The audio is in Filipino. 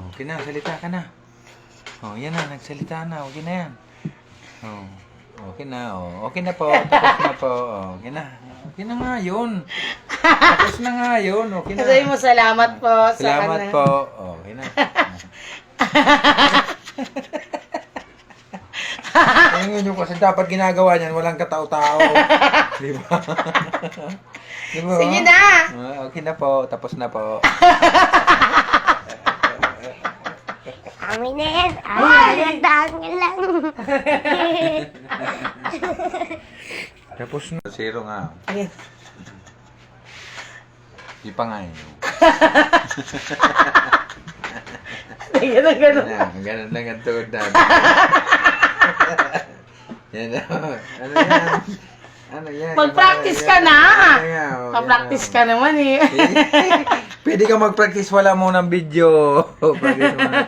Okay na, salita ka na. Yan na, nagsalita na. Okay na yan. Okay na, Okay na po. Tapos na po. Okay na. Okay na nga yun. Tapos na nga yun. Okay na. Sabi mo salamat po. Salamat po. Okay na. Ngayon yung kasi dapat ginagawa niyan, walang katao-tao. Di ba? Di ba? Sige na! Okay na po. Tapos na po. Amin na yan. Amin lang. Tapos na. Zero nga. Ayun. Di pa nga yun. Ganun. Ganun lang ang tuhod natin. Yan na. Ano yan? Ano yan? Mag-practice ka na! Ano yan? Pa-practice ka naman eh. Pwede ka mag-practice, wala mo ng video. Practice mo na.